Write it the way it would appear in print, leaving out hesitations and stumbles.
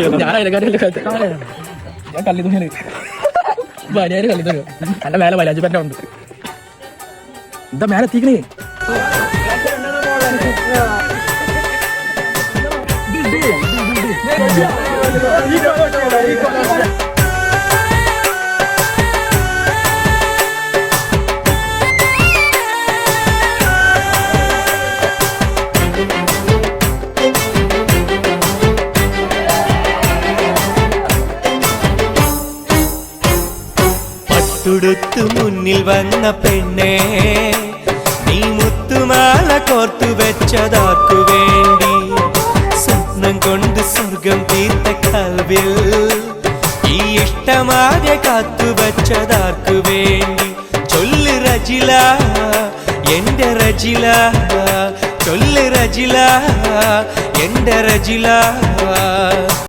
ഞാൻ കല്ലി തുണിയാണ് ഭാര്യ കല്ലി തുണി എന്റെ മേലെ വലാജി പറ്റ ഉണ്ട് എന്താ മേലെ എത്തിക്കണേ തുടുത്തു മുന്നിൽ വന്ന പെണ്ണേ നീ മുത്തുമാല കോർത്തു വെച്ചതാക്കു വേണ്ടി സ്വപ്നം കൊണ്ട് സ്വർഗം തീർത്ത കൽവിൽ ഈ ഇഷ്ടമാകെ കാത്തു വെച്ചതാക്കു വേണ്ടി ചൊല്ല് റജില എന്റെ റജില ചൊല്ല് റജില എന്റെ റജില